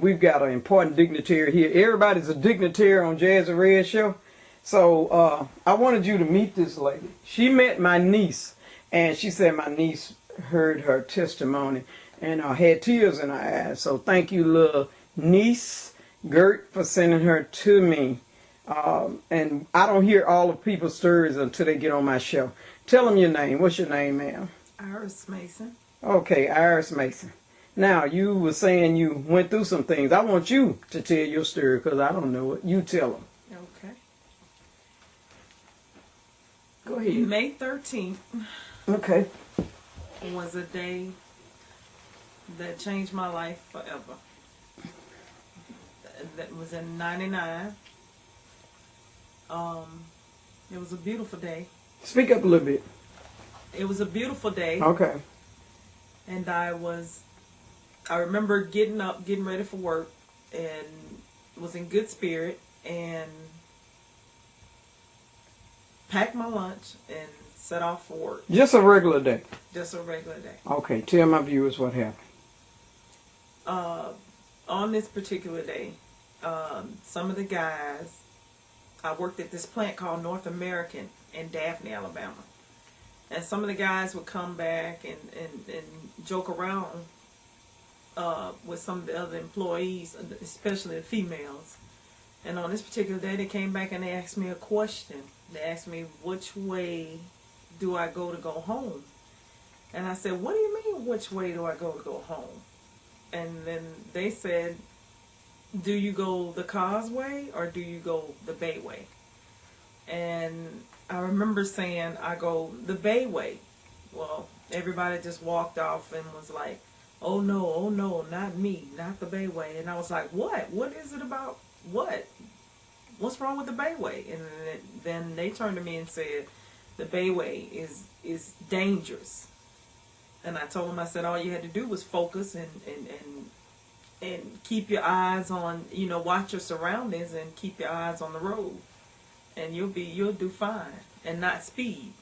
we've got an important dignitary here. Everybody's a dignitary on Jazzy Red Show. So I wanted you to meet this lady. She met my niece, and she said my niece heard her testimony and had tears in her eyes. So thank you, little niece Gert, for sending her to me. And I don't hear all of people's stories until they get on my show. Tell them your name. What's your name, ma'am? Iris Mason. Okay, Iris Mason. Now, you were saying you went through some things. I want you to tell your story because I don't know it. You tell them. Okay. Go ahead. May 13th. Okay. Was a day that changed my life forever. That was in '99. It was a beautiful day. Speak up a little bit. It was a beautiful day. Okay. And I remember getting up, getting ready for work, and was in good spirit, and packed my lunch and set off for work. Just a regular day? Just a regular day. Okay, tell my viewers what happened. On this particular day, some of the guys, I worked at this plant called North American in Daphne, Alabama. And some of the guys would come back and joke around with some of the other employees, especially the females. And on this particular day, they came back and they asked me a question. They asked me, which way do I go to go home? And I said, what do you mean, which way do I go to go home? And then they said, do you go the Causeway or do you go the Bayway? And I remember saying, I go the Bayway. Well, everybody just walked off and was like, oh no, not me, not the Bayway. And I was like, what? What is it about what? What's wrong with the Bayway? And then they turned to me and said, the Bayway is dangerous. And I told them, I said, all you had to do was focus and keep your eyes on, watch your surroundings and keep your eyes on the road. And you'll do fine and not speed.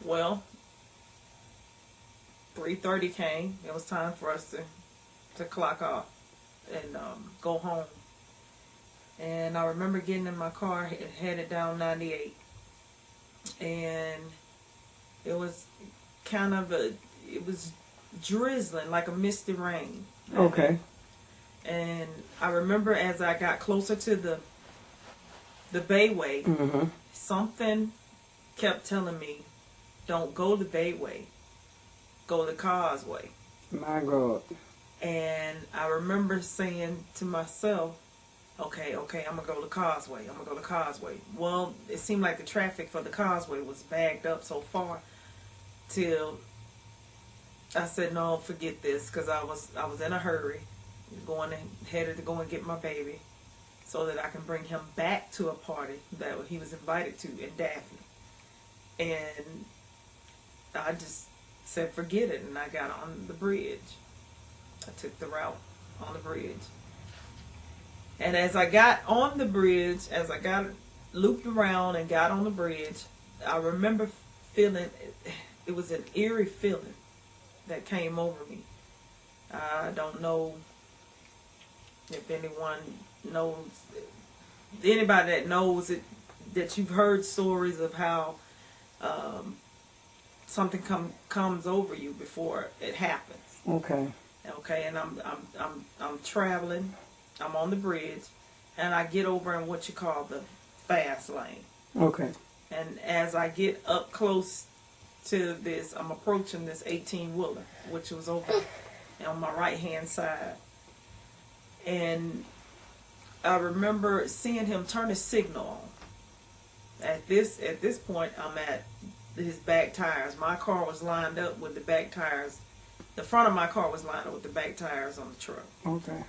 Well, 3:30 came. It was time for us to clock off and go home. And I remember getting in my car headed down 98. And it was it was drizzling like a misty rain. Okay. And I remember as I got closer to the Bayway, Mm-hmm. something kept telling me, don't go the Bayway, go the Causeway. My God. And I remember saying to myself, okay, I'm going to go the Causeway. I'm going to go the Causeway. Well, it seemed like the traffic for the Causeway was backed up so far till I said, no, forget this, because I was in a hurry, headed to go and get my baby so that I can bring him back to a party that he was invited to in Daphne. And I just said, forget it, and I got on the bridge. I took the route on the bridge. And as I got on the bridge, as I got looped around and got on the bridge, I remember feeling, it was an eerie feeling that came over me. I don't know if anyone knows, anybody that knows it, that you've heard stories of how something comes over you before it happens. Okay. Okay, and I'm traveling. I'm on the bridge, and I get over in what you call the fast lane. Okay. And as I get up close to this, I'm approaching this 18-wheeler, which was over on my right-hand side. And I remember seeing him turn his signal on. At this point, I'm at his back tires. My car was lined up with the back tires. The front of my car was lined up with the back tires on the truck. Okay.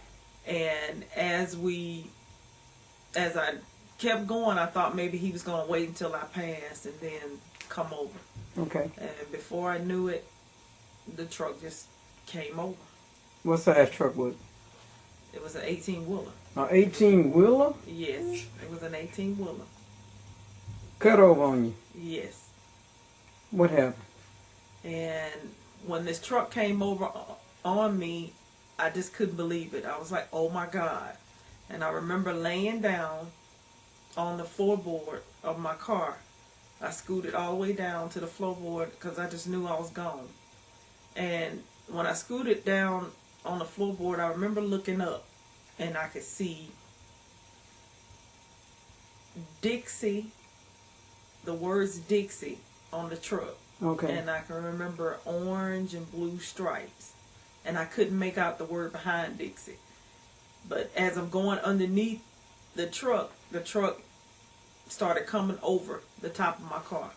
And as I kept going, I thought maybe he was going to wait until I passed and then come over. Okay. And before I knew it, the truck just came over. What size truck was it? It was an 18-wheeler. An 18-wheeler? Yes, it was an 18-wheeler. Cut over on you? Yes. What happened? And when this truck came over on me, I just couldn't believe it. I was like, oh my God. And I remember laying down on the floorboard of my car. I scooted all the way down to the floorboard because I just knew I was gone. And when I scooted down on the floorboard, I remember looking up and I could see Dixie, the words Dixie on the truck. Okay. And I can remember orange and blue stripes. And I couldn't make out the word behind Dixie. But as I'm going underneath the truck started coming over the top of my car.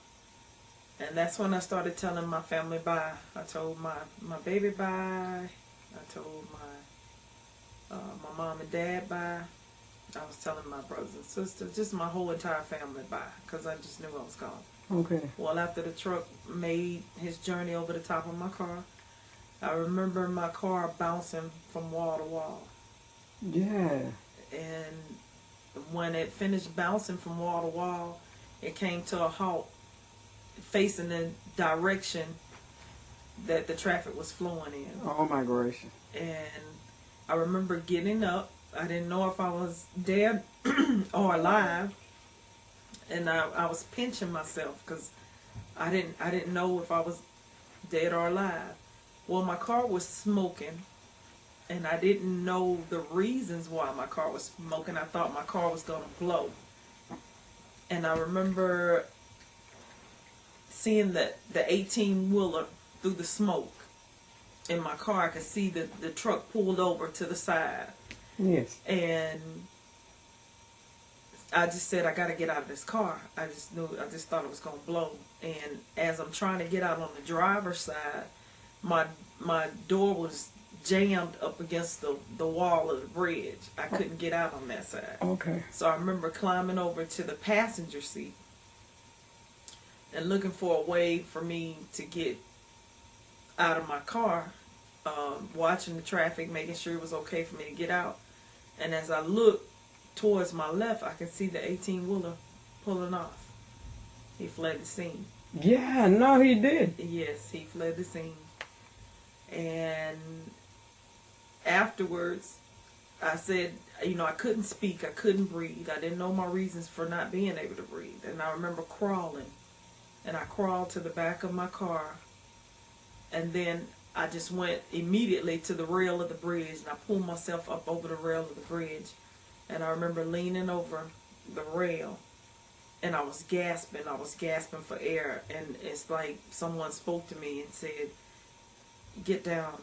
And that's when I started telling my family bye. I told my baby bye. I told my mom and dad bye. I was telling my brothers and sisters, just my whole entire family bye, because I just knew I was gone. Okay. Well, after the truck made his journey over the top of my car, I remember my car bouncing from wall to wall. Yeah. And when it finished bouncing from wall to wall, it came to a halt facing the direction that the traffic was flowing in. Oh my gracious. And I remember getting up. I didn't know if I was dead or alive. And I was pinching myself because I didn't know if I was dead or alive. Well, my car was smoking, and I didn't know the reasons why my car was smoking. I thought my car was going to blow. And I remember seeing the 18-wheeler through the smoke in my car. I could see the truck pulled over to the side. Yes. And I just said, I got to get out of this car. I just thought it was going to blow. And as I'm trying to get out on the driver's side, my door was jammed up against the wall of the bridge. I couldn't get out on that side. Okay. So I remember climbing over to the passenger seat and looking for a way for me to get out of my car, watching the traffic, making sure it was okay for me to get out. And as I looked towards my left, I could see the 18-wheeler pulling off. He fled the scene. Yeah, no, he did. Yes, he fled the scene. And afterwards, I said, I couldn't speak, I couldn't breathe. I didn't know my reasons for not being able to breathe. And I remember crawling. And I crawled to the back of my car. And then I just went immediately to the rail of the bridge. And I pulled myself up over the rail of the bridge. And I remember leaning over the rail. And I was gasping for air. And it's like someone spoke to me and said, get down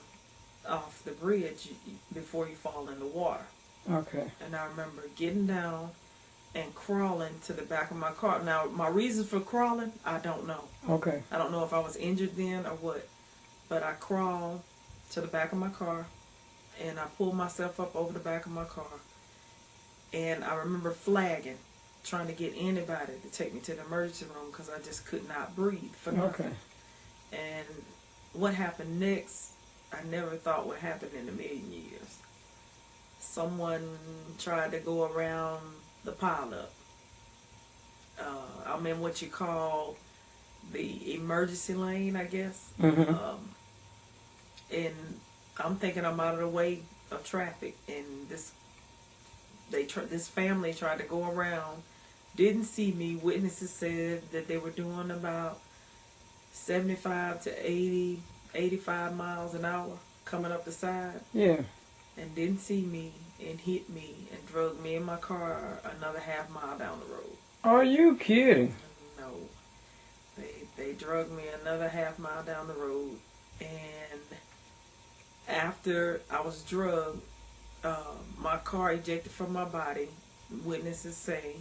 off the bridge before you fall in the water. Okay. And I remember getting down and crawling to the back of my car. Now, my reasons for crawling, I don't know. Okay. I don't know if I was injured then or what. But I crawled to the back of my car, and I pulled myself up over the back of my car. And I remember flagging, trying to get anybody to take me to the emergency room because I just could not breathe for nothing. Okay. And what happened next, I never thought would happen in a million years. Someone tried to go around the pileup. I'm in what you call the emergency lane, I guess. Mm-hmm. And I'm thinking I'm out of the way of traffic, and this family tried to go around, didn't see me. Witnesses said that they were doing about 75 to 80, 85 miles an hour coming up the side. Yeah. And didn't see me and hit me and drug me in my car another half mile down the road. Are you kidding? No. They drug me another half mile down the road, and after I was drugged, my car ejected from my body. Witnesses say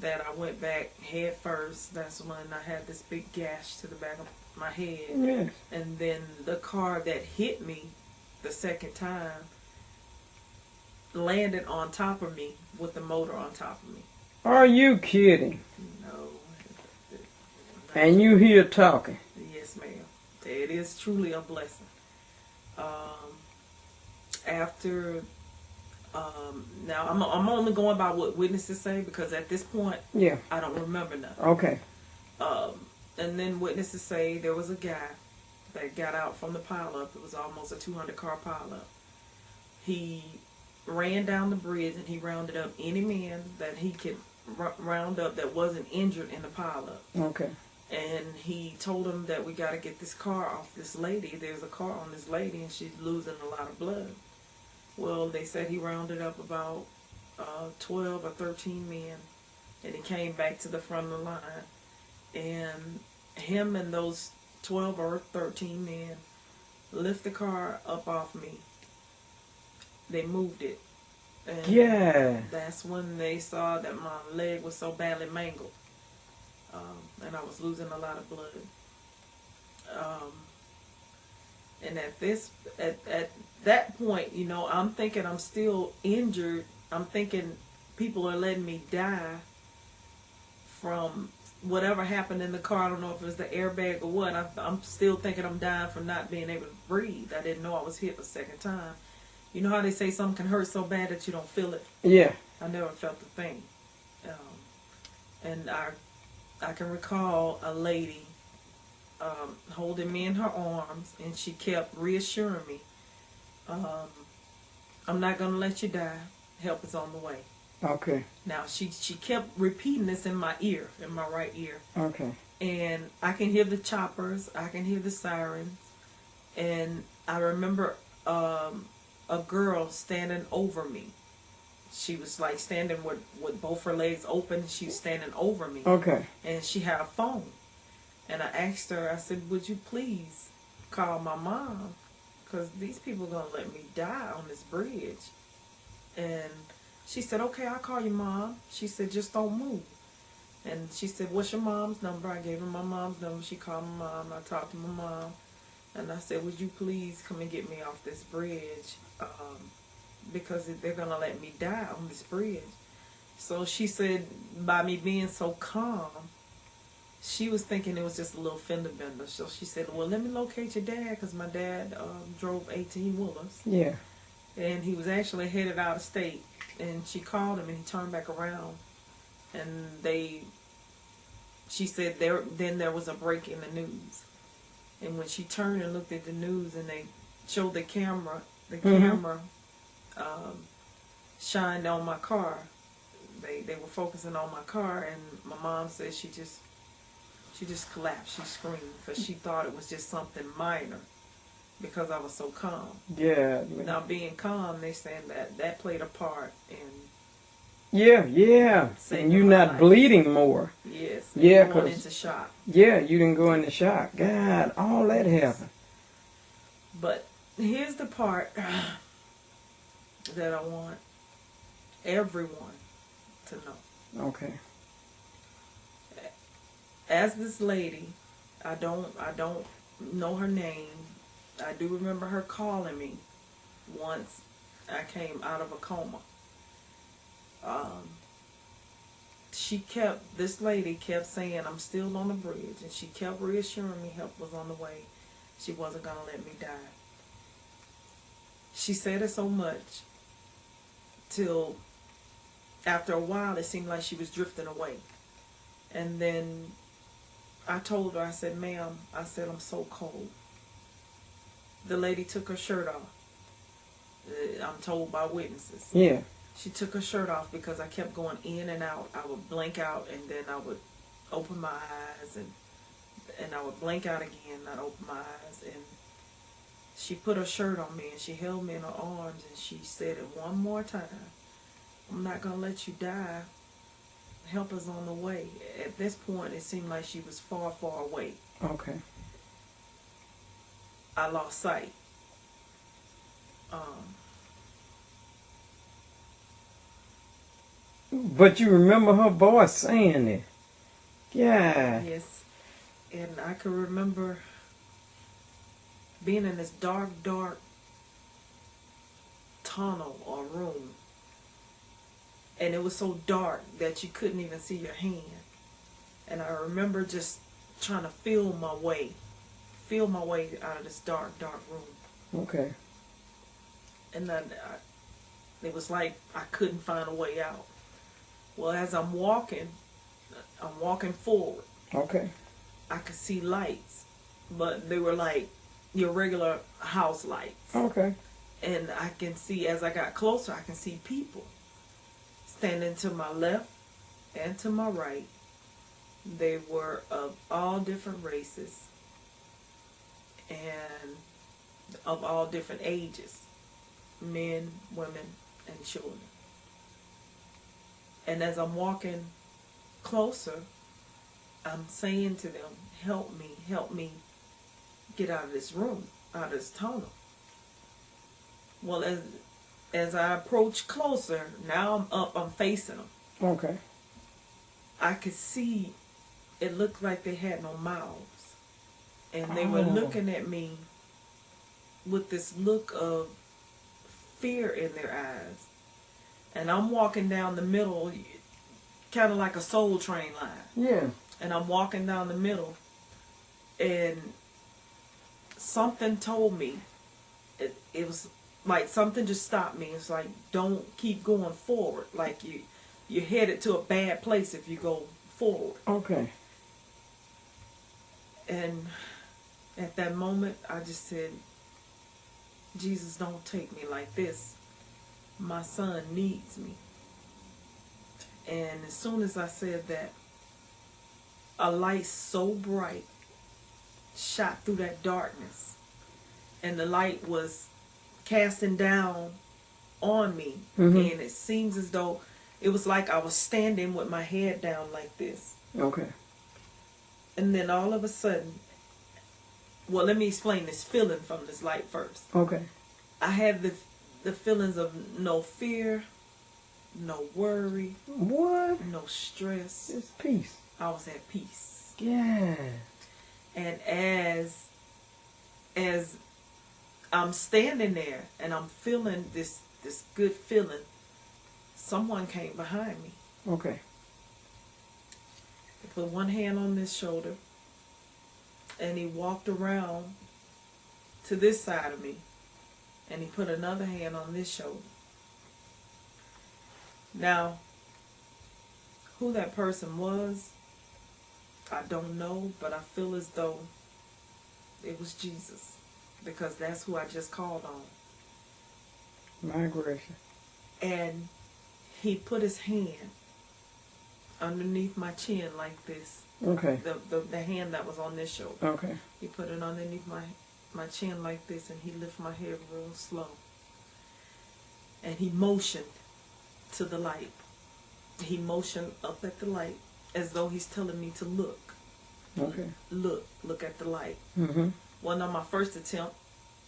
that I went back head first. That's when I had this big gash to the back of my head. Yes. And then the car that hit me the second time landed on top of me with the motor on top of me. Are you kidding? No. And you here talking? Yes, ma'am. It is truly a blessing. Now I'm only going by what witnesses say, because at this point, Yeah. I don't remember nothing. Okay. And then witnesses say there was a guy that got out from the pileup. It was almost a 200-car pileup. he ran down the bridge and he rounded up any man that he could round up that wasn't injured in the pileup. Okay. And he told him that we got to get this car off this lady. There's a car on this lady and she's losing a lot of blood. Well, they said he rounded up about 12 or 13 men, and he came back to the front of the line. And him and those 12 or 13 men lift the car up off me. They moved it. And Yeah. that's when they saw that my leg was so badly mangled. And I was losing a lot of blood. And at that point, you know, I'm thinking I'm still injured. I'm thinking people are letting me die from whatever happened in the car. I don't know if it was the airbag or what. I'm still thinking I'm dying from not being able to breathe. I didn't know I was hit a second time. You know how they say something can hurt so bad that you don't feel it? Yeah. I never felt the thing. And I can recall a lady holding me in her arms, and she kept reassuring me, I'm not going to let you die. Help is on the way. Okay. Now, she kept repeating this in my ear, in my right ear. Okay. And I can hear the choppers. I can hear the sirens. And I remember a girl standing over me. She was like standing with both her legs open. She was standing over me. Okay. And she had a phone. And I asked her, I said, would you please call my mom? Because these people are going to let me die on this bridge. And she said, okay, I'll call your mom. She said, just don't move. And she said, what's your mom's number? I gave her my mom's number. She called my mom. I talked to my mom. And I said, would you please come and get me off this bridge? Because they're going to let me die on this bridge. So she said, by me being so calm, she was thinking it was just a little fender bender. So she said, well, let me locate your dad, because my dad drove 18-wheelers. Yeah. And he was actually headed out of state. And she called him, and he turned back around. And she said then there was a break in the news. And when she turned and looked at the news, and they showed the camera shined on my car. They were focusing on my car, and my mom said she just collapsed. She screamed because she thought it was just something minor because I was so calm. Yeah. Now, being calm, they saying that played a part in. Yeah. And you not life. Bleeding more. Yes. Yeah, going into shock. Yeah, you didn't go into shock. God, all that happened. But here's the part that I want everyone to know. Okay. As this lady, I don't know her name. I do remember her calling me once I came out of a coma. This lady kept saying, I'm still on the bridge, and she kept reassuring me help was on the way. She wasn't going to let me die. She said it so much till after a while it seemed like she was drifting away. And then I told her, I said, ma'am, I said, I'm so cold. The lady took her shirt off. I'm told by witnesses. Yeah. She took her shirt off because I kept going in and out. I would blink out, and then I would open my eyes, and I would blink out again, and I'd open my eyes. And she put her shirt on me, and she held me in her arms, and she said it one more time. I'm not going to let you die. Help is on the way. At this point, it seemed like she was far, far away. Okay. I lost sight. But you remember her voice saying it. Yeah. Yes. And I can remember being in this dark, dark tunnel or room. And it was so dark that you couldn't even see your hand. And I remember just trying to feel my way out of this dark, dark room. Okay. And then it was like I couldn't find a way out. Well, as I'm walking forward. Okay. I could see lights, but they were like your regular house lights. Okay. And I can see, as I got closer, I can see people standing to my left and to my right. They were of all different races and of all different ages, men, women, and children. And as I'm walking closer, I'm saying to them, help me get out of this room, out of this tunnel. Well, as I approach closer, now I'm up, I'm facing them. Okay. I could see it looked like they had no mouths. And they were looking at me with this look of fear in their eyes. And I'm walking down the middle, kind of like a Soul Train line. Yeah. And I'm walking down the middle, and something told me, it was like something just stopped me. It's like, don't keep going forward. Like you're headed to a bad place if you go forward. Okay. And at that moment, I just said, Jesus, don't take me like this. My son needs me. And as soon as I said that, a light so bright shot through that darkness. And the light was casting down on me. Mm-hmm. And it seems as though it was like I was standing with my head down like this. Okay. And then all of a sudden, well, let me explain this feeling from this light first. Okay. I had the feelings of no fear, no worry, What? no stress. It's peace. I was at peace. Yeah. And as I'm standing there and I'm feeling this good feeling, someone came behind me. Okay. He put one hand on this shoulder and he walked around to this side of me and he put another hand on this shoulder. Now, who that person was, I don't know, but I feel as though it was Jesus, because that's who I just called on. My gracious. And he put his hand underneath my chin like this. Okay. The hand that was on this shoulder. Okay. He put it underneath my chin like this, and he lifted my head real slow. And he motioned to the light. He motioned up at the light as though he's telling me to look. Okay. Look at the light. Mm-hmm. Well, on my first attempt,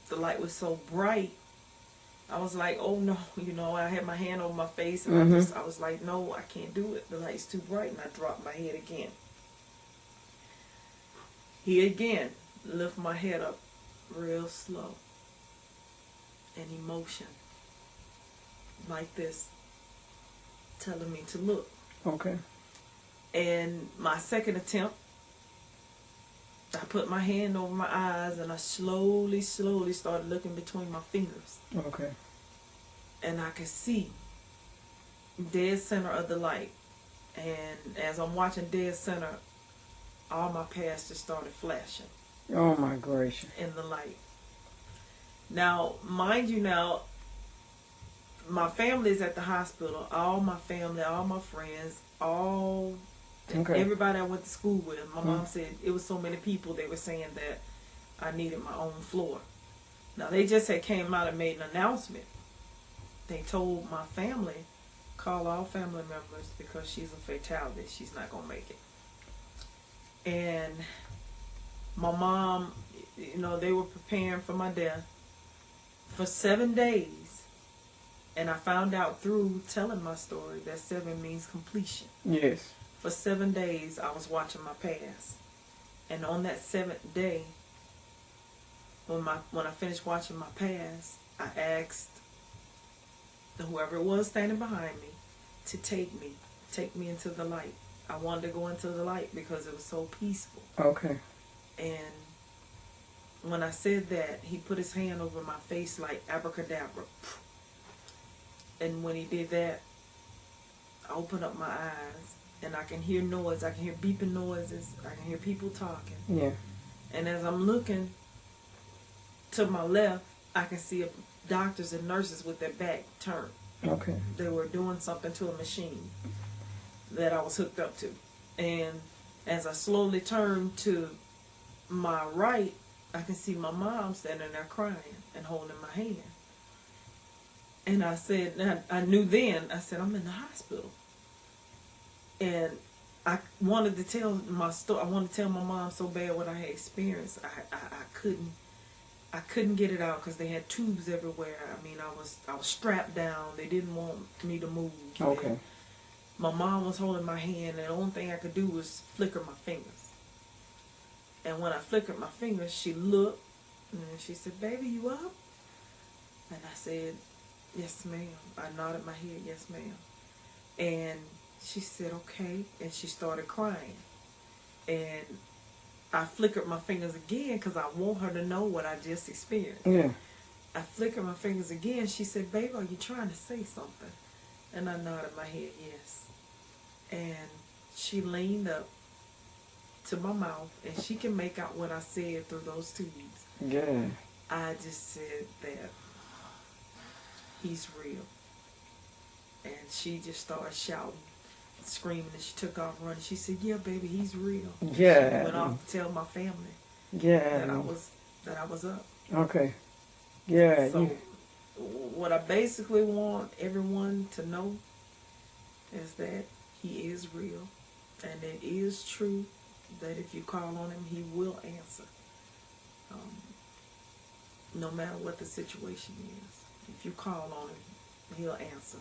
the light was so bright, I was like, oh no, I had my hand over my face, and Mm-hmm. I was like, no, I can't do it. The light's too bright, and I dropped my head again. He again lifted my head up real slow, and he motioned like this, telling me to look. Okay. And my second attempt, I put my hand over my eyes and I slowly started looking between my fingers. Okay. And I could see dead center of the light. And as I'm watching dead center, all my past just started flashing Oh my gracious. in the light. Now, mind you now, my family is at the hospital. All my family, all my friends, Okay. everybody I went to school with. My mom said it was so many people, they were saying that I needed my own floor. Now, they just had came out and made an announcement. They told my family, call all family members because she's a fatality. She's not going to make it. And my mom, they were preparing for my death for 7 days. And I found out through telling my story that 7 means completion. Yes. For 7 days, I was watching my past. And on that 7th day, when I finished watching my past, I asked whoever it was standing behind me to take me into the light. I wanted to go into the light because it was so peaceful. Okay. And when I said that, he put his hand over my face like abracadabra. And when he did that, I opened up my eyes. And I can hear noise. I can hear beeping noises. I can hear people talking. Yeah. And as I'm looking to my left, I can see doctors and nurses with their back turned. Okay. They were doing something to a machine that I was hooked up to. And as I slowly turned to my right, I can see my mom standing there crying and holding my hand. And I said, I knew then, I said, I'm in the hospital. And I wanted to tell my story. I wanted to tell my mom so bad what I had experienced. I couldn't get it out because they had tubes everywhere. I mean, I was strapped down. They didn't want me to move. Okay. And my mom was holding my hand, and the only thing I could do was flicker my fingers. And when I flickered my fingers, she looked, and she said, "Baby, you up?" And I said, "Yes, ma'am." I nodded my head, "Yes, ma'am." And she said, "Okay," and she started crying. And I flickered my fingers again because I want her to know what I just experienced. Yeah. I flickered my fingers again. She said, "Babe, are you trying to say something?" And I nodded my head, yes. And she leaned up to my mouth, and she can make out what I said through those tubes. Yeah. I just said that he's real. And she just started shouting, screaming, and she took off running. She said, "Yeah, baby, he's real." Yeah. She went off to tell my family Yeah. that I was up. Okay. Yeah. So what I basically want everyone to know is that he is real, and it is true that if you call on him, he will answer. No matter what the situation is, if you call on him, he'll answer.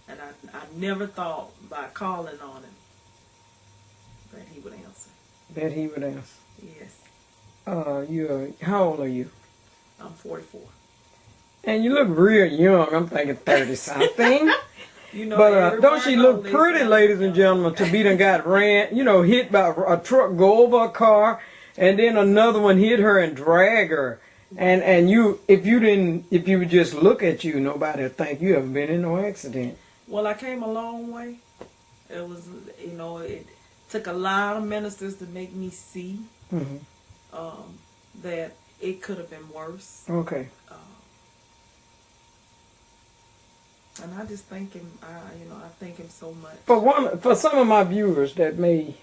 And I never thought by calling on him that he would answer. That he would answer. Yes. How old are you? I'm 44. And you look real young. I'm thinking 30 something. You know, But don't she look pretty, ladies and gentlemen, to be done got hit by a truck, go over a car, and then another one hit her and drag her. And you, if you would just look at you, nobody would think you ever been in no accident. Well, I came a long way. It was, it took a lot of ministers to make me see that it could have been worse. Okay. And I just thank him. I thank him so much. For some of my viewers that may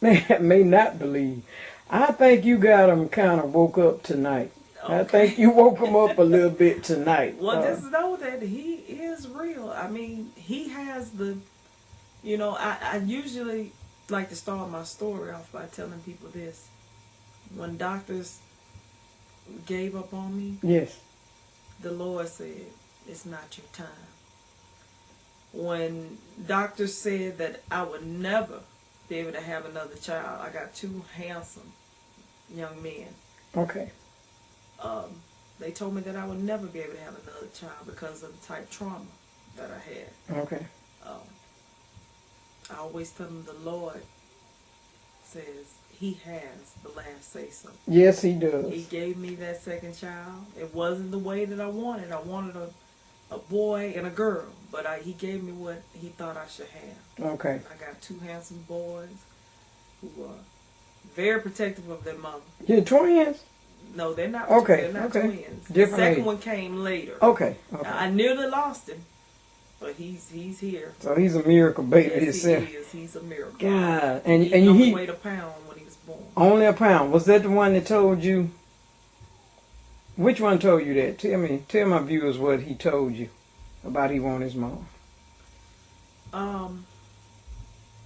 not believe, I think you got them kind of woke up tonight. Okay. I think you woke them up a little bit tonight. Well, just know that he is real. I mean, he has the, I usually like to start my story off by telling people this. When doctors gave up on me, yes, the Lord said, "It's not your time." When doctors said that I would never be able to have another child, I got two handsome young men. Okay. They told me that I would never be able to have another child because of the type of trauma that I had. Okay. I always tell them the Lord says he has the last say-so. Yes, he does. He gave me that second child. It wasn't the way that I wanted. I wanted a boy and a girl, but he gave me what he thought I should have. Okay. I got two handsome boys who are very protective of their mother. You're twins? No, they're not. Okay. They're not Okay. twins. Different the second age. one came later. Okay. Okay. I nearly lost him, but he's here. So he's a miracle baby Yes, himself. he is. He's a miracle. God, He and only weighed a pound when he was born. Only a pound. Was that the one that told you? Which one told you that? Tell my viewers what he told you about he wanted his mom.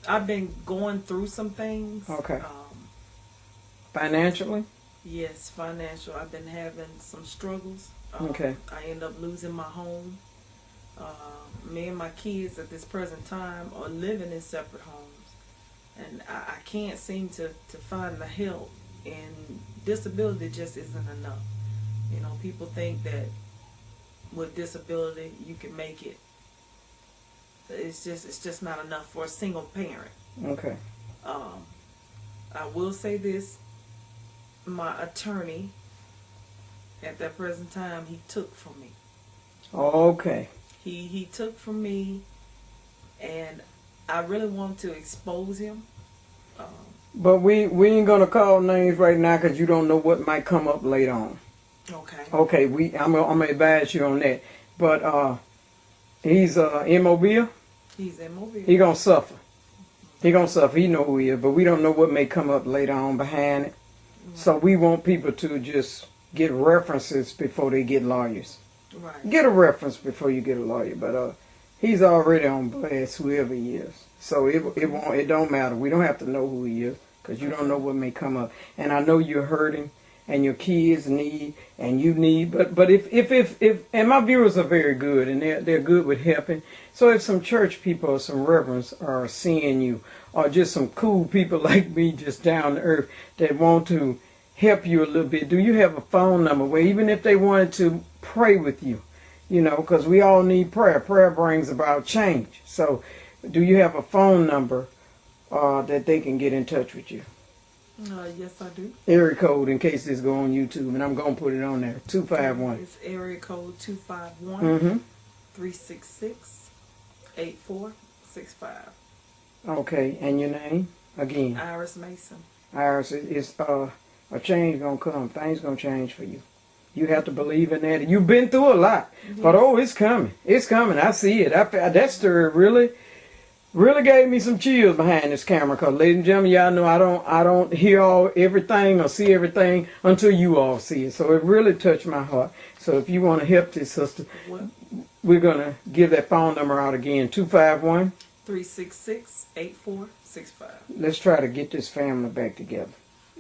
I've been going through some things. Okay. Financially? Yes, financial. I've been having some struggles. Okay. I end up losing my home. Me and my kids at this present time are living in separate homes. And I can't seem to find the help. And disability just isn't enough. People think that with disability you can make it. It's just not enough for a single parent. Okay. I will say this. My attorney at that present time, he took from me. Okay. He took from me, and I really want to expose him. But we ain't gonna call names right now because you don't know what might come up later on. Okay. Okay, I'm gonna advise you on that. But he's in Mobile. He's in Mobile. He gonna suffer. He gonna suffer. He know who he is, but we don't know what may come up later on behind it. So we want people to just get references before they get lawyers. Right. Get a reference before you get a lawyer. But he's already on blast, whoever he is. So it don't matter. We don't have to know who he is because you don't know what may come up. And I know you're hurting, and your kids need, and you need. But if and my viewers are very good, and they're good with helping. So if some church people or some reverends are seeing you, or just some cool people like me, just down to earth, that want to help you a little bit, do you have a phone number where even if they wanted to pray with you, you know, because we all need prayer. Prayer brings about change. So do you have a phone number that they can get in touch with you? Yes, I do. Area code, in case this go on YouTube, and I'm going to put it on there, 251. It's area code 251 Mm-hmm. 366 8465. Okay, and your name? Again. Iris Mason. Iris, it's a change going to come. Things going to change for you. You have to believe in that. You've been through a lot, but it's coming. It's coming. I see it. That story really gave me some chills behind this camera. Cause, ladies and gentlemen, y'all know I don't hear everything or see everything until you all see it. So it really touched my heart. So if you want to help this sister, we're gonna give that phone number out again: 251 366 8465. Let's try to get this family back together.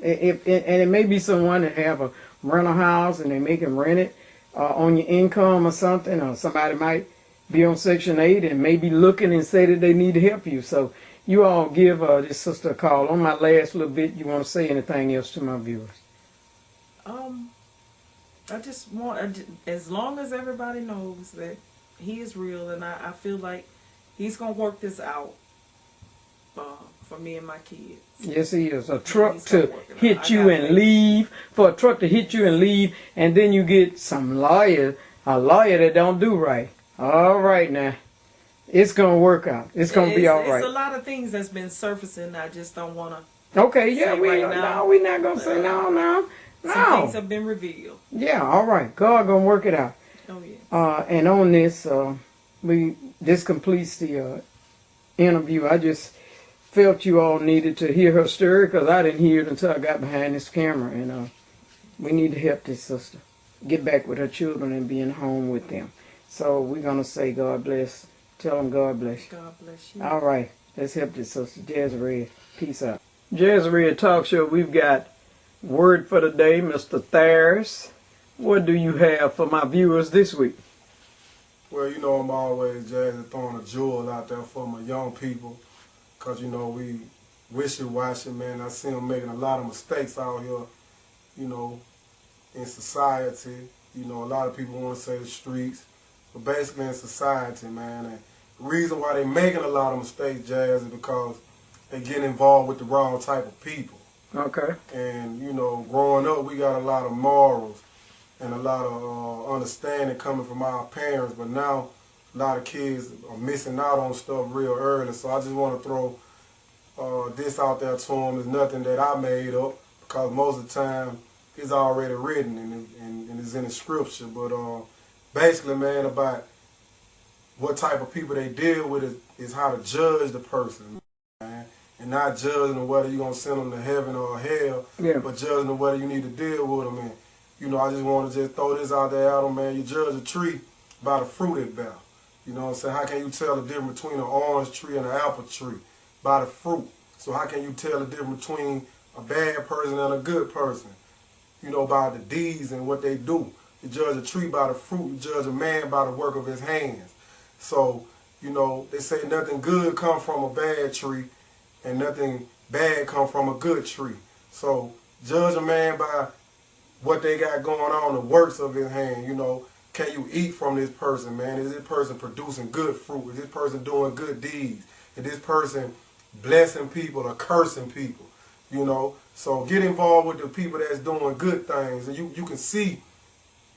And it may be someone that have a rental house and they make them rent it on your income or something, or somebody might be on Section 8 and maybe looking and say that they need to help you. So you all give this sister a call. On my last little bit, you want to say anything else to my viewers? I just want, as long as everybody knows that he is real, and I feel like he's going to work this out for me and my kids. Yes, he is. A truck to hit you and leave, for a truck to hit you and leave, and then you get a lawyer that don't do right. All right now. It's going to work out. It's going to be all right. It's a lot of things that's been surfacing. I just don't want to. Okay, yeah, we're not going to say no. Some things have been revealed. Yeah, all right. God going to work it out. Oh, yeah. And on this, this completes the interview. I just felt you all needed to hear her story because I didn't hear it until I got behind this camera. And we need to help this sister get back with her children and being home with them. So we're going to say God bless. Tell them God bless you. God bless you. All right. Let's help this sister. Jazzy Red. Peace out. Jazzy Red Talk Show. We've got word for the day, Mr. Tharis. What do you have for my viewers this week? Well, you know I'm always, Jazzy, throwing a jewel out there for my young people. Because, you know, we wishy-washy, man. I see them making a lot of mistakes out here, you know, in society. You know, a lot of people want to say the streets. But basically in society, man. And the reason why they making a lot of mistakes, Jazz, is because they getting involved with the wrong type of people. Okay. And, you know, growing up, we got a lot of morals and a lot of understanding coming from our parents. But now, a lot of kids are missing out on stuff real early. So I just want to throw this out there to them. It's nothing that I made up because most of the time it's already written and it's in the scripture. But basically, man, about what type of people they deal with is how to judge the person, man. And not judging whether you're going to send them to heaven or hell, but judging whether you need to deal with them. And, you know, I just want to just throw this out there at them, man. You judge a tree by the fruit it bears. You know what I'm saying? How can you tell the difference between an orange tree and an apple tree? By the fruit. So how can you tell the difference between a bad person and a good person? You know, by the deeds and what they do. You judge a tree by the fruit. You judge a man by the work of his hands. So, you know, they say nothing good comes from a bad tree and nothing bad comes from a good tree. So judge a man by what they got going on, the works of his hand. You know, can you eat from this person, man? Is this person producing good fruit? Is this person doing good deeds? Is this person blessing people or cursing people? You know, so get involved with the people that's doing good things. And you can see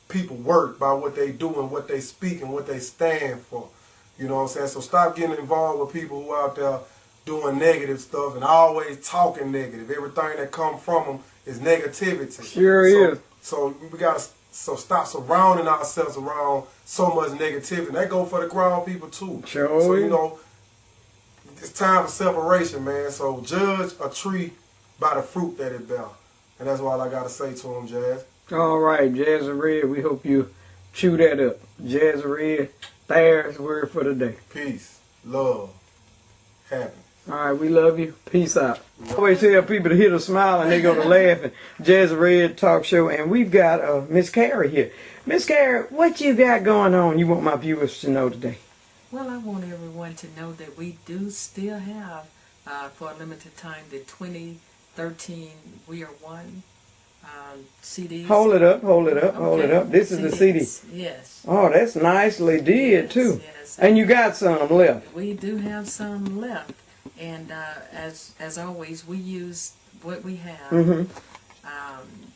people work by what they do and what they speak and what they stand for. You know what I'm saying? So stop getting involved with people who out there doing negative stuff and always talking negative. Everything that comes from them is negativity. Sure is. So we got to So stop surrounding ourselves around so much negativity. That go for the grown people too. Sure. So you know, it's time for separation, man. So judge a tree by the fruit that it bear, and that's all I gotta say to him, Jazz. All right, Jazzy Red, we hope you chew that up. Jazzy Red, there's word for the day. Peace, love, happiness. All right, we love you. Peace out. I always tell people to hit a smile and they go to laughing. Jazzy Red Talk Show, and we've got Miss Carrie here. Miss Carrie, what you got going on you want my viewers to know today? Well, I want everyone to know that we do still have, for a limited time, the 2013 We Are One CDs. Hold it up, hold it up, hold it up. This is the CD. Yes. Oh, that's nicely did, too. Yes. And you got some left. We do have some left. And as always, we use what we have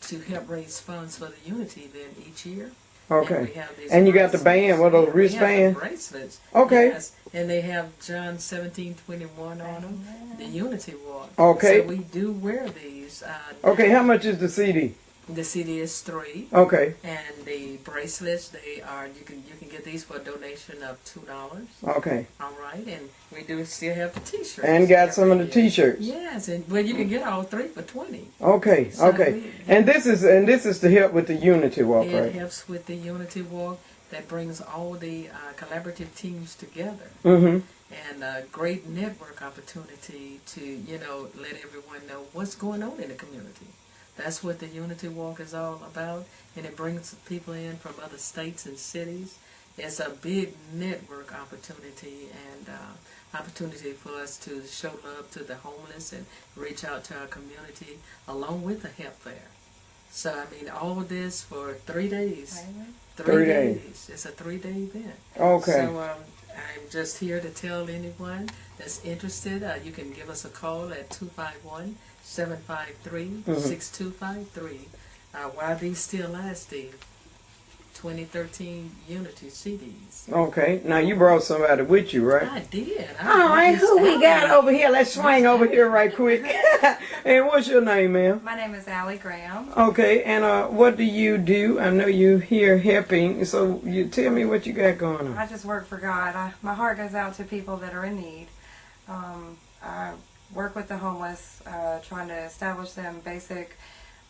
to help raise funds for the Unity event each year. Okay. And you got the band, what are those wristbands? Bracelets. Okay. Yes. And they have John 17:21 on them, the Unity Walk. Okay. So we do wear these. Okay, how much is the CD? The CD is $3. Okay. And the bracelets, they are, you can get these for a donation of $2. Okay. All right, and we do still have the T-shirts. And got some of the T-shirts. Yes, and well, you can get all 3 for $20. Okay, So okay. And this is to help with the Unity Walk, It right? helps with the Unity Walk that brings all the collaborative teams together. Mm-hmm. And a great network opportunity to, let everyone know what's going on in the community. That's what the Unity Walk is all about, and it brings people in from other states and cities. It's a big network opportunity and opportunity for us to show love to the homeless and reach out to our community along with the health fair. So, I mean, all of this for 3 days. 3 days. It's a 3-day event. Okay. So I'm just here to tell anyone that's interested, you can give us a call at 251-753-6253. While these still last, the 2013 Unity CDs. Okay. Now you brought somebody with you, right? I did. All right. Who we got over here? Let's swing over here right quick. And what's your name, ma'am? My name is Allie Graham. Okay. And what do you do? I know you here helping. So you tell me what you got going on. I just work for God. My heart goes out to people that are in need. I work with the homeless, trying to establish them basic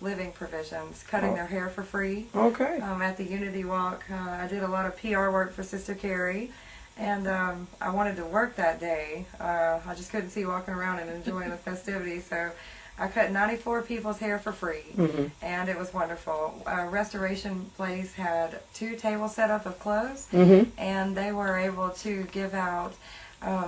living provisions, cutting their hair for free. Okay. At the Unity Walk, I did a lot of PR work for Sister Carrie, and I wanted to work that day. I just couldn't see walking around and enjoying the festivities, so I cut 94 people's hair for free, and it was wonderful. Restoration Place had 2 tables set up of clothes, and they were able to give out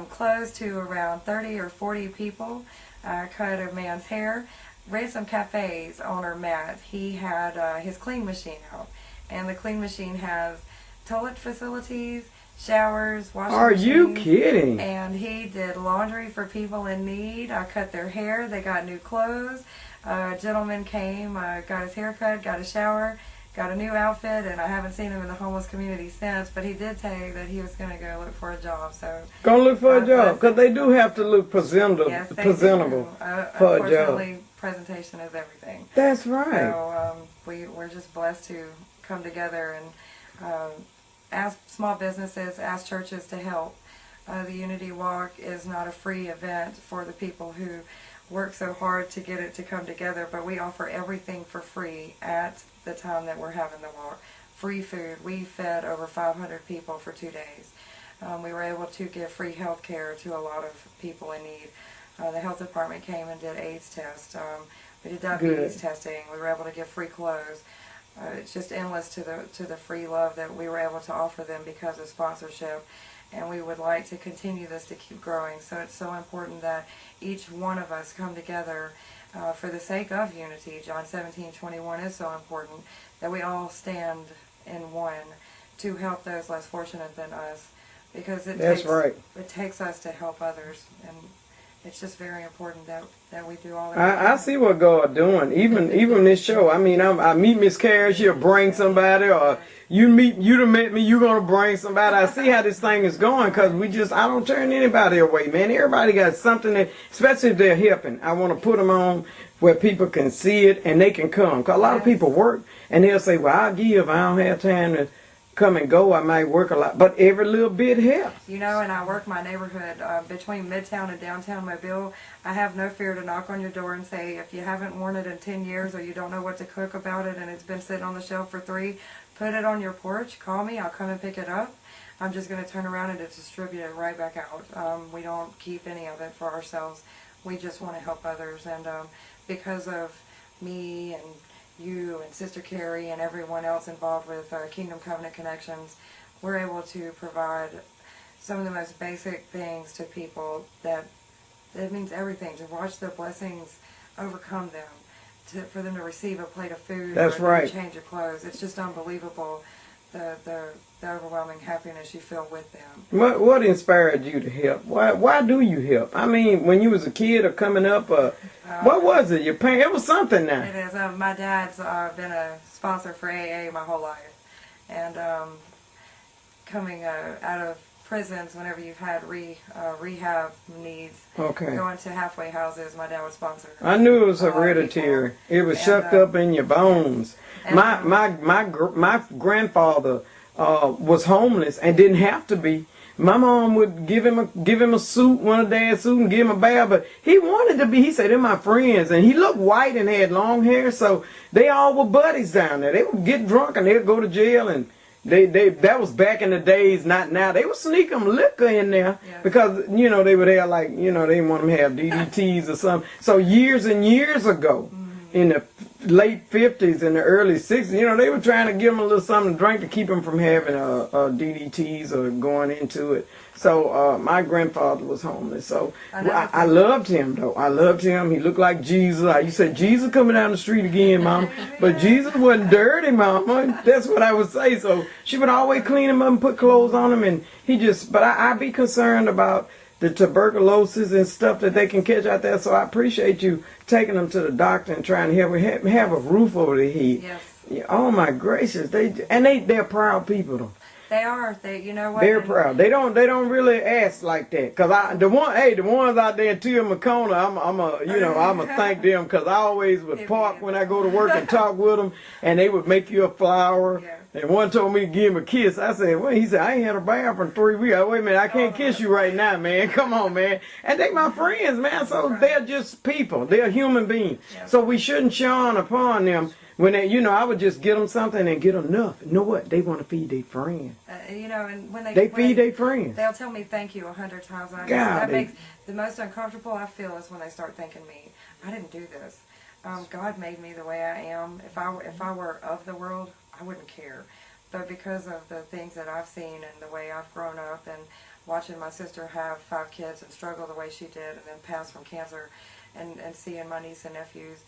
clothes to around 30 or 40 people. I cut a man's hair. Ransom Cafe's owner, Matt, he had his clean machine out, and the clean machine has toilet facilities, showers, washing Are machines. you kidding? And he did laundry for people in need. I cut their hair. They got new clothes. A gentleman came, got his hair cut, got a shower, got a new outfit, and I haven't seen him in the homeless community since, but he did say that he was going to go look for a job. So Go look for a job, because they do have to look presentable, yes, they presentable do. for a job. Unfortunately, presentation is everything. That's right. So we're just blessed to come together and ask small businesses, ask churches to help. The Unity Walk is not a free event for the people who work so hard to get it to come together, but we offer everything for free at the time that we're having the walk. Free food. We fed over 500 people for 2 days. We were able to give free health care to a lot of people in need. The health department came and did AIDS tests. We did diabetes testing. We were able to give free clothes. It's just endless to the free love that we were able to offer them because of sponsorship. And we would like to continue this to keep growing. So it's so important that each one of us come together for the sake of unity. John 17:21 is so important that we all stand in one to help those less fortunate than us, because it takes us to help others, and it's just very important that we do all that. I see what God doing. Even this show. I mean, I meet Miss Carrie. She'll bring somebody, or you done met me. You gonna bring somebody. I see how this thing is going because I don't turn anybody away, man. Everybody got something that, especially if they're helping. I want to put them on where people can see it and they can come. Cause a lot of people work and they'll say, "Well, I'll give. I don't have time to come and go. I might work a lot, but every little bit helps." You know, and I work my neighborhood between Midtown and downtown Mobile. I have no fear to knock on your door and say, if you haven't worn it in 10 years or you don't know what to cook about it and it's been sitting on the shelf for 3, put it on your porch, call me, I'll come and pick it up. I'm just going to turn around and distribute it right back out. We don't keep any of it for ourselves. We just want to help others. And because of me and you and Sister Carrie and everyone else involved with Kingdom Covenant Connections, we're able to provide some of the most basic things to people that it means everything, to watch the blessings overcome them, for them to receive a plate of food That's or right. a change of clothes. It's just unbelievable the overwhelming happiness you feel with them. What inspired you to help? Why do you help? I mean, when you was a kid or coming up, what was it? Your parents? It was something now. It is. My dad's been a sponsor for AA my whole life, and coming out of prisons, whenever you've had rehab needs, Okay. going to halfway houses, my dad would sponsor. I knew it was hereditary. It was shucked up in your bones. And, My grandfather was homeless and didn't have to be. My mom would give him a suit, one of Dad's suit, and give him a bath. But he wanted to be. He said, "They're my friends," and he looked white and had long hair, so they all were buddies down there. They would get drunk and they'd go to jail, and they that was back in the days, not now. They would sneak them liquor in there because they would have they didn't want them to have DDTs or something. So years and years ago, in the late 50s and the early 60s, they were trying to give them a little something to drink to keep them from having DDTs or going into it. So my grandfather was homeless. So I loved him, though. I loved him. He looked like Jesus. I used to say, "Jesus coming down the street again, Mama." But Jesus wasn't dirty, Mama. That's what I would say. So she would always clean him up and put clothes on him. And but I'd be concerned about the tuberculosis and stuff that they can catch out there. So I appreciate you taking them to the doctor and trying to have a roof over their head. Yes. Yeah, oh my gracious, they're proud people though. They are. You know what? They're proud. They don't really ask like that. Cause the ones out there in Tiamacona, I'm thank them. Cause I always would park when I go to work and talk with them, and they would make you a flower. Yes. And one told me to give him a kiss. I said, "Well," he said, "I ain't had a bath in 3 weeks." Wait a minute, I can't kiss you right now, man. Come on, man. And they my friends, man. So they're just people. They're human beings. Yes. So we shouldn't shun upon them. When I would just get them something and get enough. You know what? They want to feed their friends. And when They feed their friends. they'll tell me thank you 100 times. And God, that makes the most uncomfortable I feel is when they start thanking me. I didn't do this. God made me the way I am. If I were of the world, I wouldn't care. But because of the things that I've seen and the way I've grown up and watching my sister have 5 kids and struggle the way she did and then pass from cancer and seeing my niece and nephews,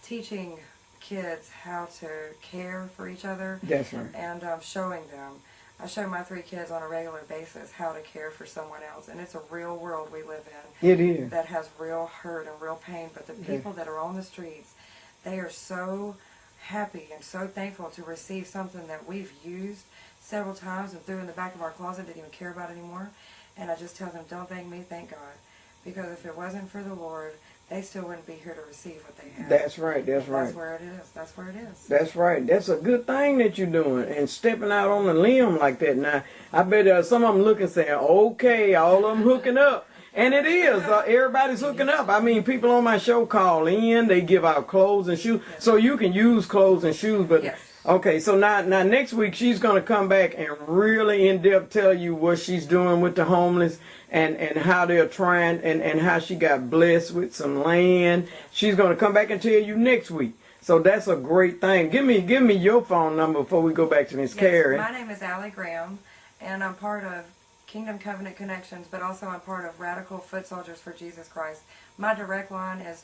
teaching kids how to care for each other. That's right. And showing them. I show my 3 kids on a regular basis how to care for someone else. And it's a real world we live in. It is. That has real hurt and real pain. But the people that are on the streets, they are so happy and so thankful to receive something that we've used several times and threw in the back of our closet, didn't even care about anymore. And I just tell them, don't thank me, thank God. Because if it wasn't for the Lord, they still wouldn't be here to receive what they have. That's right. That's right. That's where it is. That's where it is. That's right. That's a good thing that you're doing and stepping out on a limb like that. Now, I bet some of them looking saying, "Okay, all of them hooking up." And it is. Everybody's hooking up. I mean, people on my show call in. They give out clothes and shoes. Yes. So you can use clothes and shoes. But yes. Okay, so now next week she's going to come back and really in depth tell you what she's doing with the homeless and how they're trying and how she got blessed with some land. She's going to come back and tell you next week. So that's a great thing. Give me your phone number before we go back to Miss Carrie. My name is Allie Graham, and I'm part of Kingdom Covenant Connections, but also I'm part of Radical Foot Soldiers for Jesus Christ. My direct line is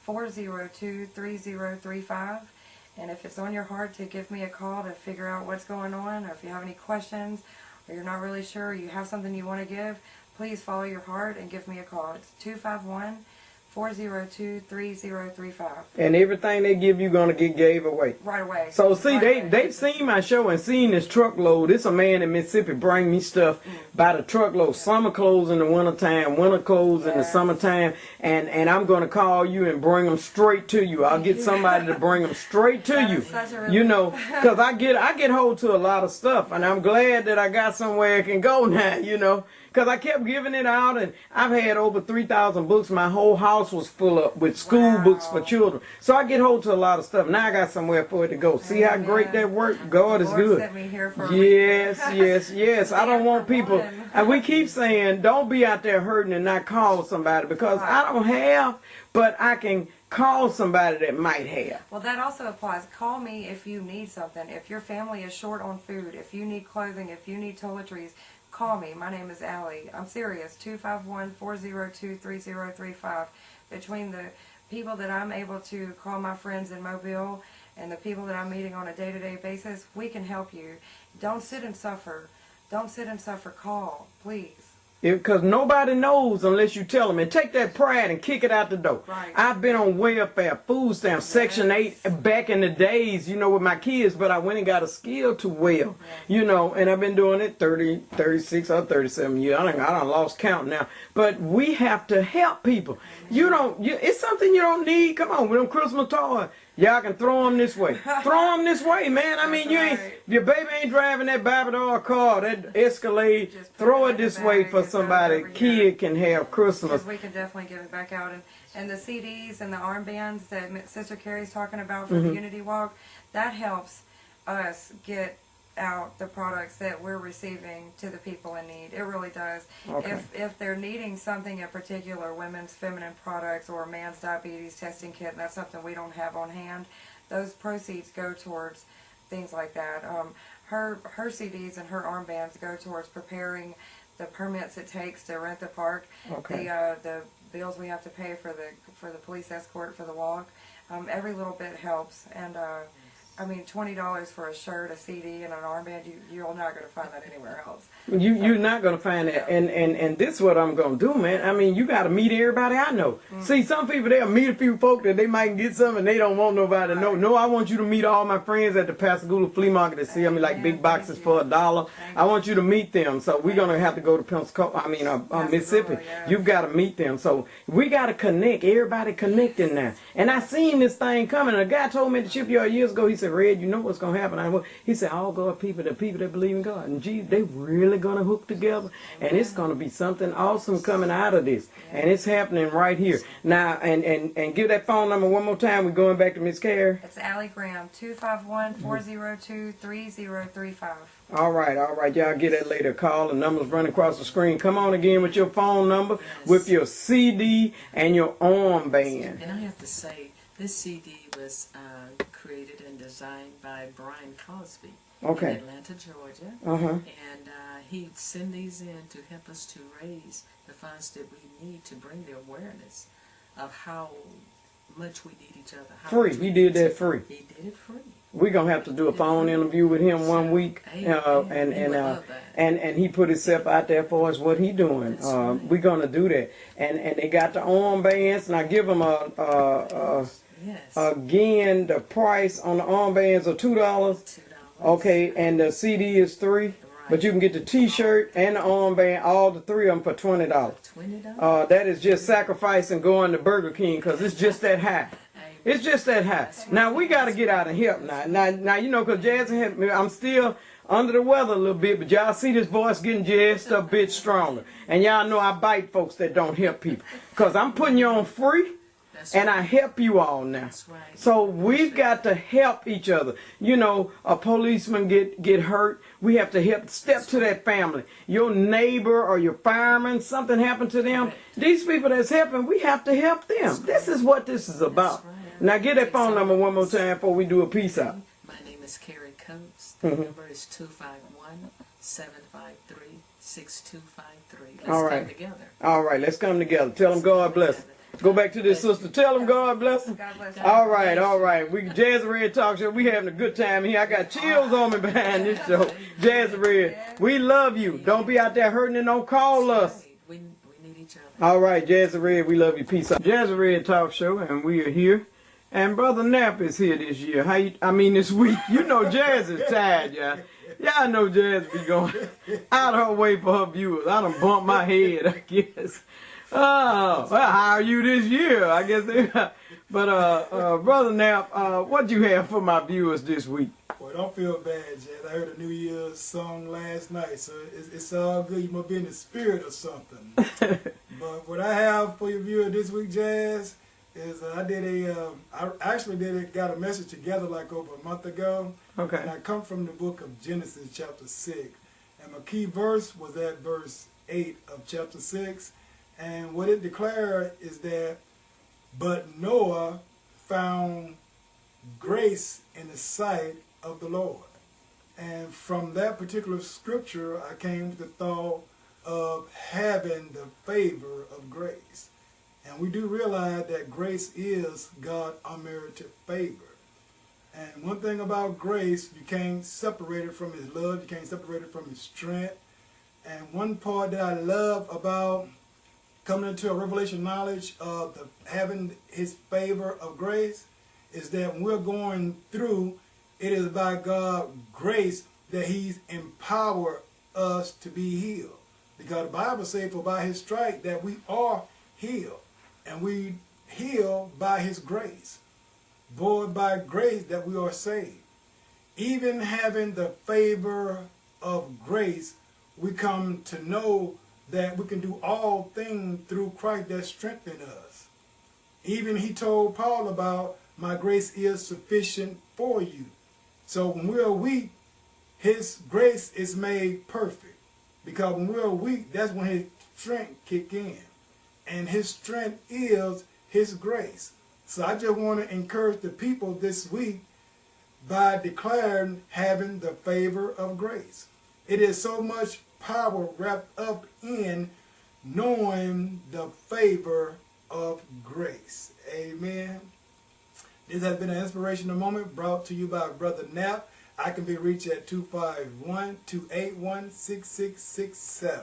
251-402-3035. And if it's on your heart to give me a call to figure out what's going on, or if you have any questions, or you're not really sure, or you have something you want to give, please follow your heart and give me a call. It's 251-402-3035. And everything they give you gonna get gave away. Right away. So see, Right away. they've seen my show and seen this truckload. It's a man in Mississippi bring me stuff by the truckload. Summer clothes in the wintertime, winter clothes in the Yes. summertime, and I'm gonna call you and bring them straight to you. I'll get somebody to bring them straight to That you. is such a You relief. know, because I get hold to a lot of stuff, and I'm glad that I got somewhere I can go now. You know. Because I kept giving it out, and I've had over 3,000 books. My whole house was full up with school books for children. So I get hold to a lot of stuff. Now I got somewhere for it to go. See how great that worked? God is The Lord good. sent me here for a Yes, reason. yes. I don't want people, one. and we keep saying, don't be out there hurting and not call somebody, because I don't have, but I can call somebody that might have. Well, that also applies. Call me if you need something. If your family is short on food, if you need clothing, if you need toiletries, call me. My name is Allie. I'm serious. 251-402-3035. Between the people that I'm able to call my friends in Mobile and the people that I'm meeting on a day-to-day basis, we can help you. Don't sit and suffer. Don't sit and suffer. Call, please. Because nobody knows unless you tell them. And take that pride and kick it out the door. Right. I've been on welfare, food stamps, Section 8 back in the days, you know, with my kids, but I went and got a skill to well, you know, and I've been doing it 30, 36 or 37 years. I done lost count now. But we have to help people. It's something you don't need. Come on, with them Christmas toys. Y'all can throw them this way. Throw them this way, man. I mean, your baby ain't driving that Barbador car, that Escalade. Just put Throw it it in the this way bag, for it's somebody. over every year. Kid can have Christmas. Because we can definitely give it back out. And the CDs and the armbands that Sister Carrie's talking about for the Unity Walk, that helps us get out the products that we're receiving to the people in need. It really does. Okay. If they're needing something in particular, women's feminine products or man's diabetes testing kit, and that's something we don't have on hand, those proceeds go towards things like that. Her CDs and her armbands go towards preparing the permits it takes to rent the park, Okay. the bills we have to pay for the police escort for the walk. Every little bit helps, and I mean, $20 for a shirt, a CD, and an armband, you're not going to find that anywhere else. You're not going to find that. And this is what I'm going to do, man. I mean, you got to meet everybody I know. See, some people, they'll meet a few folk that they might get something and they don't want nobody to know. No, I want you to meet all my friends at the Pascagoula Flea Market that sell me like big boxes for $1. I want you to meet them. So we're going to have to go to Mississippi. Yes. You've got to meet them. So we got to connect. Everybody connecting now. And I seen this thing coming. A guy told me at the shipyard years ago, he said, Red, you know what's going to happen. He said, all God people, the people that believe in God. And Jesus, they really going to hook together. And it's going to be something awesome coming out of this. And it's happening right here. Now, and give that phone number one more time. We're going back to Miss Carrie. It's Allie Graham, 251-402-3035. All right. Y'all get that later. Call. The number's running across the screen. Come on again with your phone number, with your CD and your armband. And I have to say, this CD was created and designed by Brian Cosby Okay. in Atlanta, Georgia. Uh-huh. And he'd send these in to help us to raise the funds that we need to bring the awareness of how much we need each other. How Free. much He we did need that to- free. He did it free. We're going to have to do a phone interview with him one week. He would love that. And he put himself out there for us, what he doing. That's right. We're going to do that. And they got the armbands. Now give them Yes. again, the price on the armbands are $2. $2. Okay, and the CD is $3. But you can get the T-shirt and the armband, all the three of them for $20. $20. That is just sacrificing going to Burger King, because it's just that high. It's just that high. Now we got to get out and help now. Now you know, because Jazzy, I'm still under the weather a little bit, but y'all see this voice getting jazzed up a bit stronger. And y'all know I bite folks that don't help people, because I'm putting you on free. And I help you all now. That's right. So we've got to help each other. You know, a policeman get hurt. We have to help. Step to that family. Your neighbor or your fireman, something happened to them. These people that's helping, we have to help them. This is what this is about. Now get that phone number one more time before we do a peace out. My name is Carrie Coates. The number is 251-753-6253. All Let's right. come together. All right, let's come together. Tell them God bless. Go back to this sister. Tell them God bless them. God bless you. All right. We Jazzy Red Talk Show. We having a good time here. I got chills on me behind this show. Jazzy Red, we love you. Don't be out there hurting and don't call us. We each other. All right, Jazzy Red, we love you. Peace out. Jazzy Red Talk Show, and we are here. And Brother Knapp is here this year. This week. You know Jazz is tired, y'all. Y'all know Jazz be going out of her way for her viewers. I done bumped my head, I guess. Oh, well, how are you this year? I guess they... But, Brother Knapp, what you have for my viewers this week? Well, don't feel bad, Jazz. I heard a New Year's song last night, so it's all good. You must be in the spirit or something. But what I have for your viewer this week, Jazz, is I actually got a message together like over a month ago. Okay. And I come from the book of Genesis chapter 6. And my key verse was at verse 8 of chapter 6. And what it declared is that, but Noah found grace in the sight of the Lord. And from that particular scripture, I came to the thought of having the favor of grace. And we do realize that grace is God's unmerited favor. And one thing about grace, you can't separate it from his love, you can't separate it from his strength. And one part that I love about coming into a revelation knowledge of having his favor of grace is that when we're going through, it is by God's grace that he's empowered us to be healed. Because the Bible says, for by his stripes that we are healed. And we heal by his grace. For by grace that we are saved. Even having the favor of grace, we come to know that we can do all things through Christ that strengthens us. Even he told Paul about, my grace is sufficient for you. So when we are weak, his grace is made perfect. Because when we are weak, that's when his strength kick in. And his strength is his grace. So I just want to encourage the people this week by declaring having the favor of grace. It is so much power wrapped up in knowing the favor of grace. Amen. This has been an inspirational moment brought to you by Brother Knapp. I can be reached at 251-281-6667.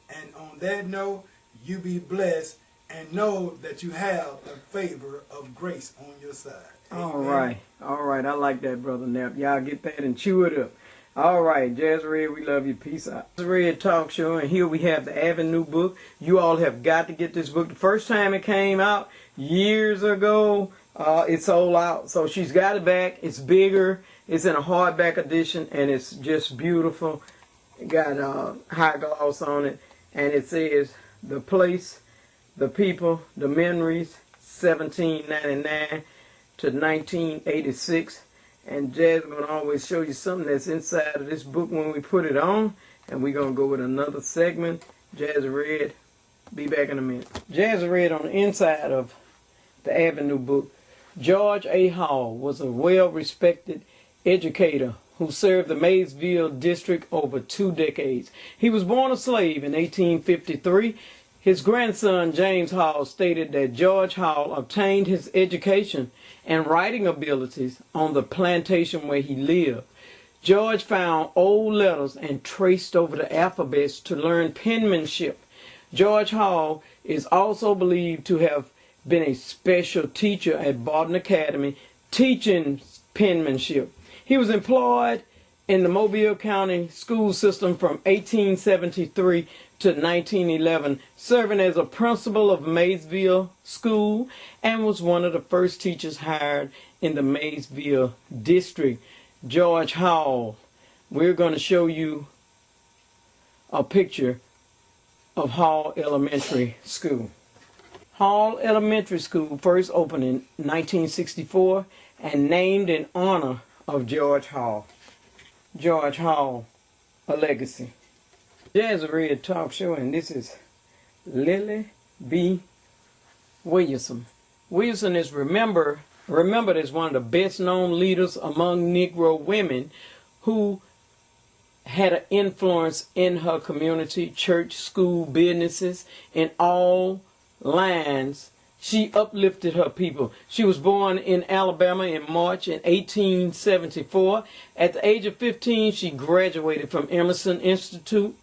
And on that note, you be blessed and know that you have the favor of grace on your side. Amen. All right. I like that, Brother Knapp. Y'all get that and chew it up. All right, Jazz Red, we love you. Peace out. Jazz Red Talk Show, and here we have the Avenue book. You all have got to get this book. The first time it came out years ago, it sold out. So she's got it back. It's bigger. It's in a hardback edition, and it's just beautiful. It got high gloss on it, and it says the place, the people, the memories, 1799 to 1986. And Jazz is going to always show you something that's inside of this book when we put it on. And we're going to go with another segment. Jazz Red, be back in a minute. Jazz Red on the inside of the Avenue book. George A. Hall was a well-respected educator who served the Maysville district over 2 decades. He was born a slave in 1853. His grandson, James Hall, stated that George Hall obtained his education and writing abilities on the plantation where he lived. George found old letters and traced over the alphabets to learn penmanship. George Hall is also believed to have been a special teacher at Barton Academy, teaching penmanship. He was employed in the Mobile County school system from 1873 to 1911, serving as a principal of Maysville School, and was one of the first teachers hired in the Maysville district. George Hall. We're going to show you a picture of Hall Elementary School. Hall Elementary School first opened in 1964 and named in honor of George Hall. George Hall, a legacy. Jazz Red Talk Show, and this is Lily B. Williamson. Williamson is remembered as one of the best known leaders among Negro women who had an influence in her community, church, school, businesses, in all lines. She uplifted her people. She was born in Alabama in March in 1874. At the age of 15, she graduated from Emerson Institute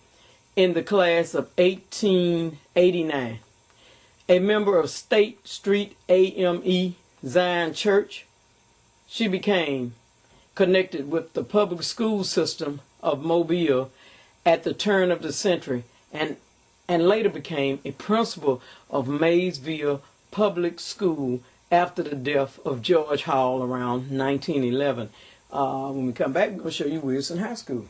in the class of 1889. A member of State Street AME Zion Church, she became connected with the public school system of Mobile at the turn of the century and later became a principal of Maysville Public School after the death of George Hall around 1911. When we come back, we're going to show you Wilson High School.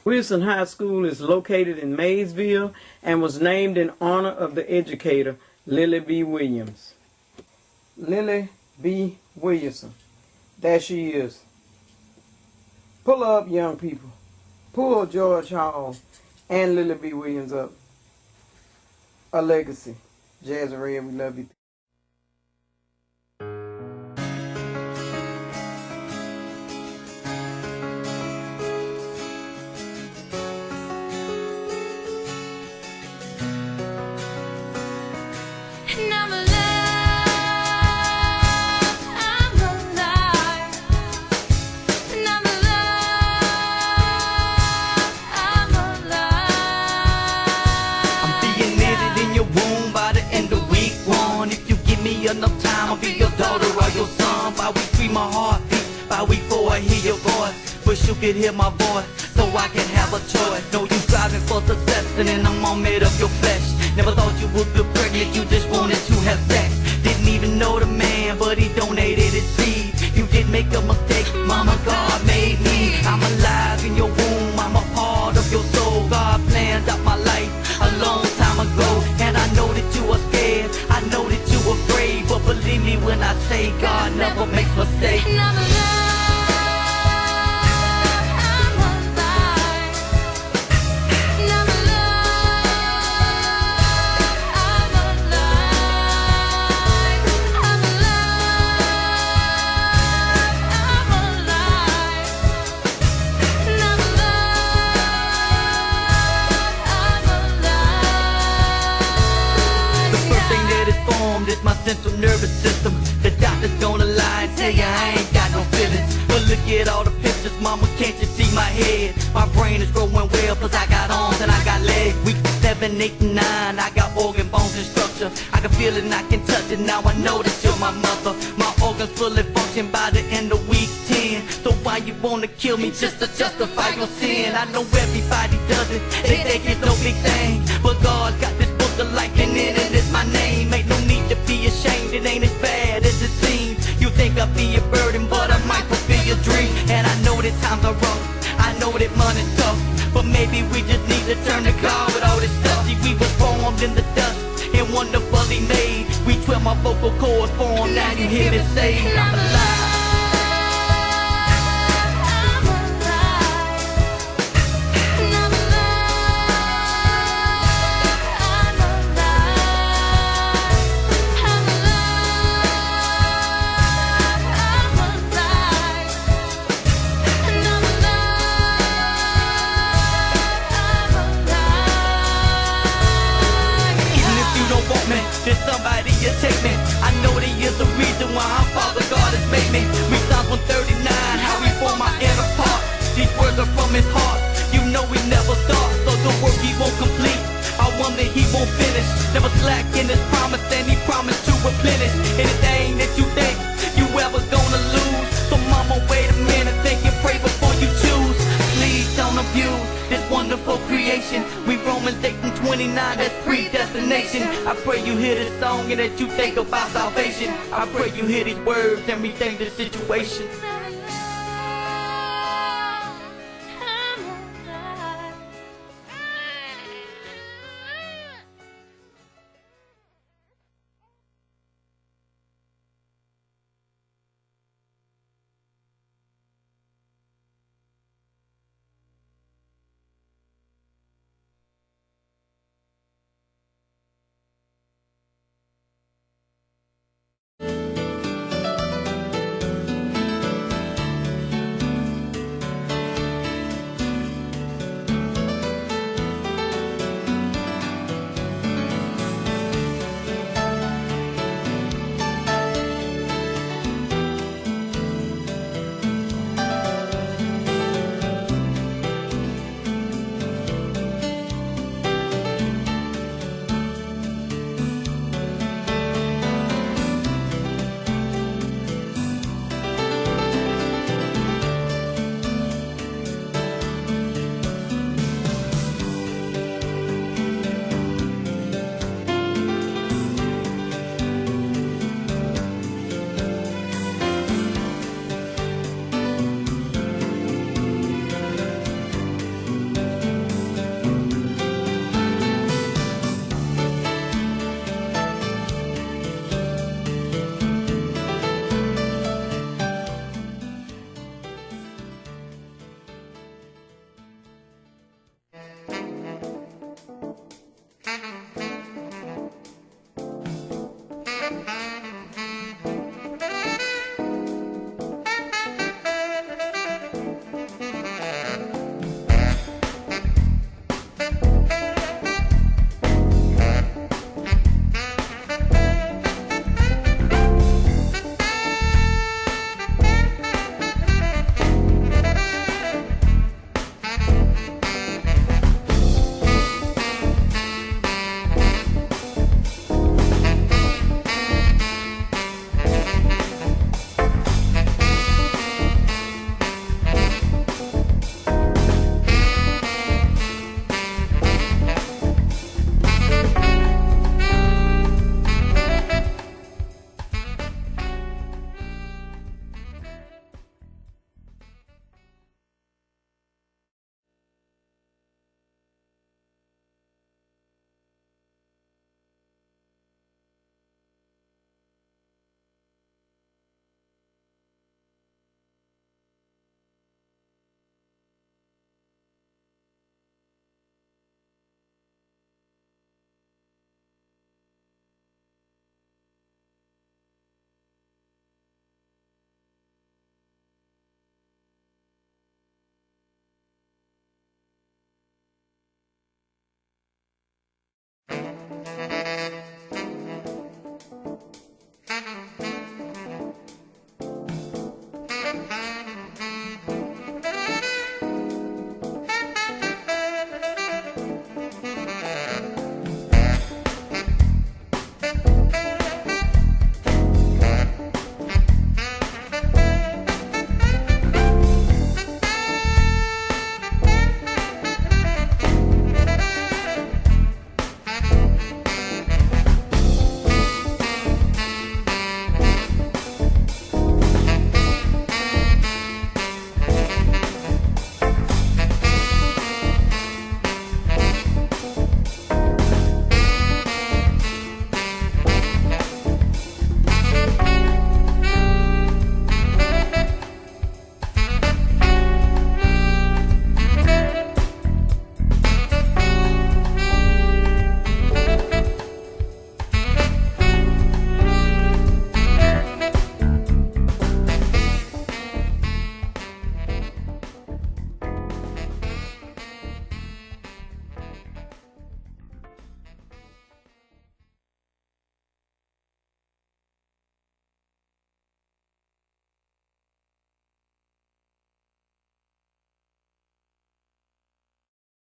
Wilson High School is located in Maysville and was named in honor of the educator Lily B. Williams. Lily B. Williamson. There she is. Pull up, young people. Pull George Hall and Lily B. Williams up. A legacy. Jazzy Red, we love you. And I'm alive, I'm alive. And I'm alive, I'm alive. I'm being knitted in your womb by the end of week 1. If you give me enough time, I'll be your daughter or your son. By week 3, my heart beat. By week 4, I hear your voice. Wish you could hear my voice, so I can have a choice. Know you striving for success, and then I'm all made of your flesh. Never thought you would get pregnant, you just wanted to have sex. Didn't even know the man, but he donated his seed. You did make a mistake, mama, God made me. I'm alive in your womb, I'm a part of your soul. God planned out my life a long time ago. And I know that you are scared, I know that you are afraid. But believe me when I say God never makes mistakes. And I'm alive. It's my central nervous system. The doctor's gonna lie and tell you I ain't got no feelings. But look at all the pictures, mama, can't you see my head? My brain is growing well, plus I got arms and I got legs. Week 7, 8, and 9, I got organ, bones, and structure. I can feel it and I can touch it, now I know that you're my mother. My organs fully function by the end of week 10. So why you wanna kill me just to justify your sin? I know everybody does it, they think it's no big thing. But God's got this book of life and in it is my name. Ain't no need to be ashamed, it ain't as bad as it seems. You think I'll be a burden, but I might fulfill your dream. And I know that times are rough, I know that money's tough, but maybe we just need to turn the car with all this stuff. See, we was formed in the dust and wonderfully made. We 12 my vocal cords formed, now you hear me say I'm alive. There's somebody you take me. I know there is a reason why our Father God has made me. We Psalms 139, how we form my inner part. These words are from his heart. You know we never start, so the work he won't complete, our one that he won't finish. Never slack in his promise, and he promised to replenish anything that you think you ever gonna lose. So mama, wait a minute, think and pray before you choose. Please don't abuse this wonderful creation. We Romans 8 and 29, that's predestination. I pray you hear this song and that you think about salvation. I pray you hear these words and rethink the situation.